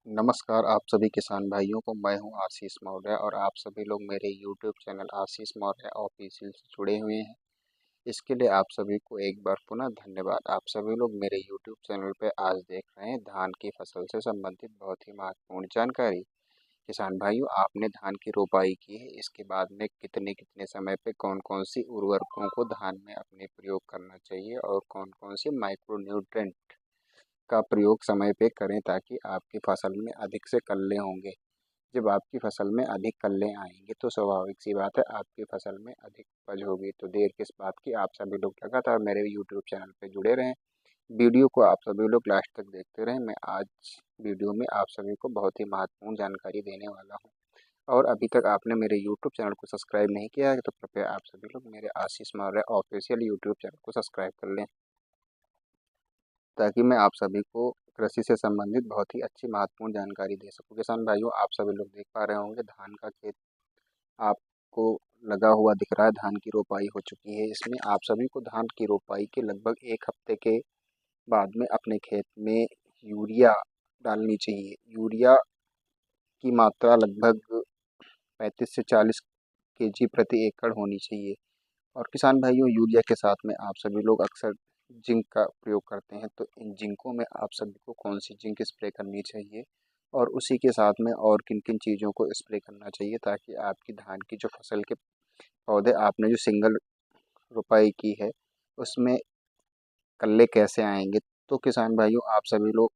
नमस्कार आप सभी किसान भाइयों को। मैं हूं आशीष मौर्य और आप सभी लोग मेरे YouTube चैनल आशीष मौर्य ऑफिशियल से जुड़े हुए हैं। इसके लिए आप सभी को एक बार पुनः धन्यवाद। आप सभी लोग मेरे YouTube चैनल पे आज देख रहे हैं धान की फसल से संबंधित बहुत ही महत्वपूर्ण जानकारी। किसान भाइयों, आपने धान की रोपाई की है, इसके बाद में कितने कितने समय पे कौन कौन सी उर्वरकों को धान में अपने प्रयोग करना चाहिए और कौन कौन सी माइक्रो न्यूट्रेंट का प्रयोग समय पे करें ताकि आपकी फसल में अधिक से कल्ले होंगे। जब आपकी फसल में अधिक कल्ले आएंगे तो स्वाभाविक सी बात है आपकी फसल में अधिक उपज होगी। तो देर किस बात की, आप सभी लोग लगातार मेरे यूट्यूब चैनल पे जुड़े रहें। वीडियो को आप सभी लोग लास्ट तक देखते रहें। मैं आज वीडियो में आप सभी को बहुत ही महत्वपूर्ण जानकारी देने वाला हूँ। और अभी तक आपने मेरे यूट्यूब चैनल को सब्सक्राइब नहीं किया है तो कृपया आप सभी लोग मेरे आशीष मौर्य ऑफिशियल यूट्यूब चैनल को सब्सक्राइब कर लें, ताकि मैं आप सभी को कृषि से संबंधित बहुत ही अच्छी महत्वपूर्ण जानकारी दे सकूं। किसान भाइयों, आप सभी लोग देख पा रहे होंगे धान का खेत आपको लगा हुआ दिख रहा है। धान की रोपाई हो चुकी है। इसमें आप सभी को धान की रोपाई के लगभग एक हफ्ते के बाद में अपने खेत में यूरिया डालनी चाहिए। यूरिया की मात्रा लगभग 35 से 40 केजी प्रति एकड़ होनी चाहिए। और किसान भाइयों, यूरिया के साथ में आप सभी लोग अक्सर जिंक का प्रयोग करते हैं, तो इन जिंकों में आप सभी को कौन सी जिंक स्प्रे करनी चाहिए और उसी के साथ में और किन किन चीज़ों को स्प्रे करना चाहिए ताकि आपकी धान की जो फसल के पौधे आपने जो सिंगल रोपाई की है उसमें कल्ले कैसे आएंगे। तो किसान भाइयों, आप सभी लोग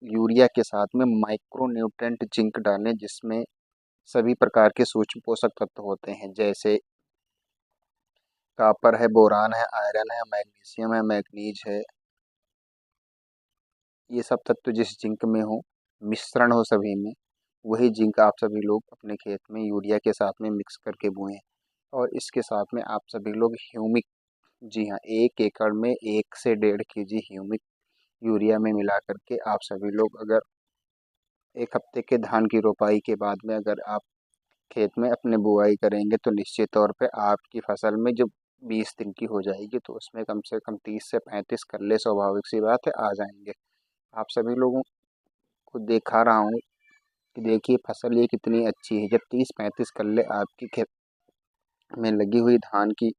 यूरिया के साथ में माइक्रो न्यूट्रेंट जिंक डालें, जिसमें सभी प्रकार के सूक्ष्म पोषक तत्व होते हैं, जैसे कॉपर है, बोरान है, आयरन है, मैग्नीशियम है, मैग्नीज है। ये सब तत्व जिस जिंक में हो, मिश्रण हो सभी में, वही जिंक आप सभी लोग अपने खेत में यूरिया के साथ में मिक्स करके बोएं। और इसके साथ में आप सभी लोग ह्यूमिक, जी हाँ, 1 एकड़ में 1 से 1.5 केजी ह्यूमिक यूरिया में मिला करके आप सभी लोग अगर एक हफ्ते के धान की रोपाई के बाद में अगर आप खेत में अपने बुआई करेंगे तो निश्चित तौर पे आपकी फसल में जो 20 दिन की हो जाएगी तो उसमें कम से कम 30 से 35 कल्ले स्वाभाविक सी बात है आ जाएंगे। आप सभी लोगों को दिखा रहा हूँ कि देखिए फसल ये कितनी अच्छी है। जब 30-35 कल्ले आपकी खेत में लगी हुई धान की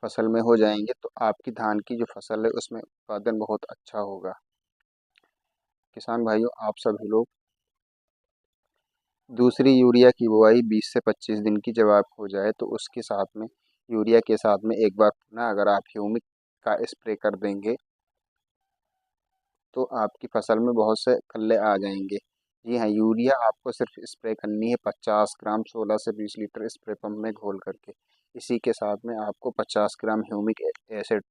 फसल में हो जाएंगे तो आपकी धान की जो फसल है उसमें उत्पादन बहुत अच्छा होगा। किसान भाइयों, आप सभी लोग दूसरी यूरिया की बुआई 20 से 25 दिन की जब आप हो जाए तो उसके साथ में यूरिया के साथ में एक बार पुनः अगर आप ह्यूमिक का स्प्रे कर देंगे तो आपकी फसल में बहुत से कल्ले आ जाएंगे। जी हाँ, यूरिया आपको सिर्फ स्प्रे करनी है 50 ग्राम 16 से 20 लीटर स्प्रे पंप में घोल करके। इसी के साथ में आपको 50 ग्राम ह्यूमिक एसिड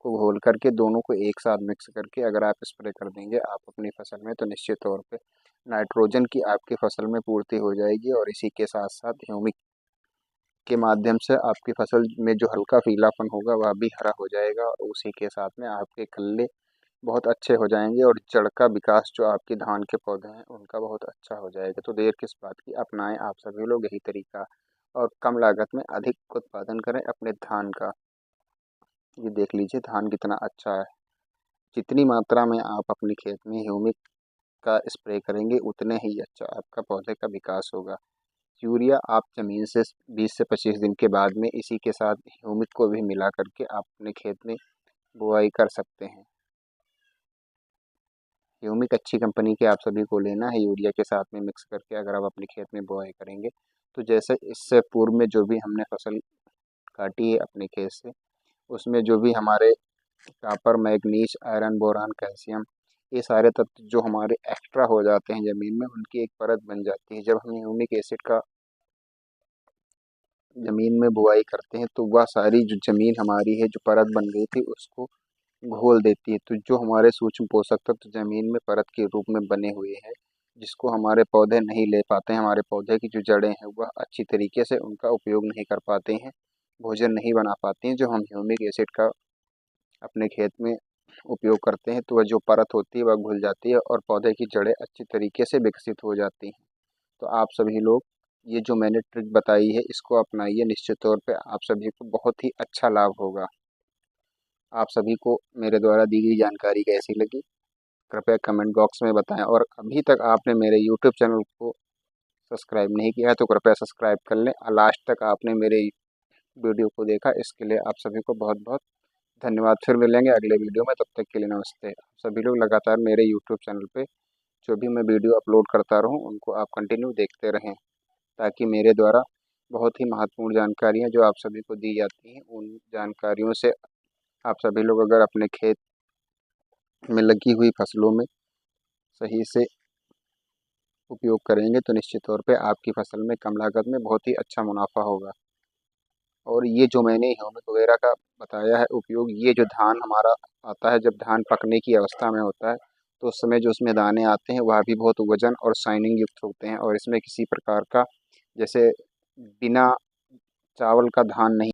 को घोल करके दोनों को एक साथ मिक्स करके अगर आप स्प्रे कर देंगे आप अपनी फसल में, तो निश्चित तौर पे नाइट्रोजन की आपकी फसल में पूर्ति हो जाएगी। और इसी के साथ साथ ह्यूमिक के माध्यम से आपकी फसल में जो हल्का पीलापन होगा वह भी हरा हो जाएगा और उसी के साथ में आपके कल्ले बहुत अच्छे हो जाएंगे और जड़ का विकास जो आपके धान के पौधे हैं उनका बहुत अच्छा हो जाएगा। तो देर किस बात की, अपनाएं आप सभी लोग यही तरीका और कम लागत में अधिक उत्पादन करें अपने धान का। ये देख लीजिए धान कितना अच्छा है। जितनी मात्रा में आप अपने खेत में ह्यूमिक का स्प्रे करेंगे उतने ही अच्छा आपका पौधे का विकास होगा। यूरिया आप ज़मीन से 20 से 25 दिन के बाद में इसी के साथ ह्यूमिक को भी मिला करके आप अपने खेत में बुआई कर सकते हैं। ह्यूमिक अच्छी कंपनी के आप सभी को लेना है, यूरिया के साथ में मिक्स करके अगर आप अपने खेत में बुआई करेंगे तो जैसे इससे पूर्व में जो भी हमने फसल काटी है अपने खेत से, उसमें जो भी हमारे copper, manganese, iron, boron, calcium, ये सारे तत्व जो हमारे एक्स्ट्रा हो जाते हैं ज़मीन में, उनकी एक परत बन जाती है। जब हम ह्यूमिक एसिड का ज़मीन में बुआई करते हैं तो वह सारी जो ज़मीन हमारी है जो परत बन गई थी उसको घोल देती है। तो जो हमारे सूक्ष्म पोषक तत्व ज़मीन में परत के रूप में बने हुए हैं, जिसको हमारे पौधे नहीं ले पाते हैं, हमारे पौधे की जो जड़ें हैं वह अच्छी तरीके से उनका उपयोग नहीं कर पाते हैं, भोजन नहीं बना पाती हैं। जो हम ह्यूमिक एसिड का अपने खेत में उपयोग करते हैं तो वह जो परत होती है वह घुल जाती है और पौधे की जड़ें अच्छी तरीके से विकसित हो जाती हैं। तो आप सभी लोग ये जो मैंने ट्रिक बताई है इसको अपनाइए, निश्चित तौर पे आप सभी को बहुत ही अच्छा लाभ होगा। आप सभी को मेरे द्वारा दी गई जानकारी कैसी लगी कृपया कमेंट बॉक्स में बताएं। और अभी तक आपने मेरे यूट्यूब चैनल को सब्सक्राइब नहीं किया है तो कृपया सब्सक्राइब कर लें। लास्ट तक आपने मेरे वीडियो को देखा, इसके लिए आप सभी को बहुत बहुत धन्यवाद। फिर मिलेंगे अगले वीडियो में, तब तक के लिए नमस्ते। आप सभी लोग लगातार मेरे यूट्यूब चैनल पे जो भी मैं वीडियो अपलोड करता रहूं उनको आप कंटिन्यू देखते रहें, ताकि मेरे द्वारा बहुत ही महत्वपूर्ण जानकारियां जो आप सभी को दी जाती हैं, उन जानकारियों से आप सभी लोग अगर अपने खेत में लगी हुई फसलों में सही से उपयोग करेंगे तो निश्चित तौर पे आपकी फसल में कम लागत में बहुत ही अच्छा मुनाफा होगा। और ये जो मैंने ह्यूमिक वगैरह का बताया है उपयोग, ये जो धान हमारा आता है, जब धान पकने की अवस्था में होता है तो उस समय जो उसमें दाने आते हैं वह भी बहुत वजन और शाइनिंग युक्त होते हैं, और इसमें किसी प्रकार का जैसे बिना चावल का धान नहीं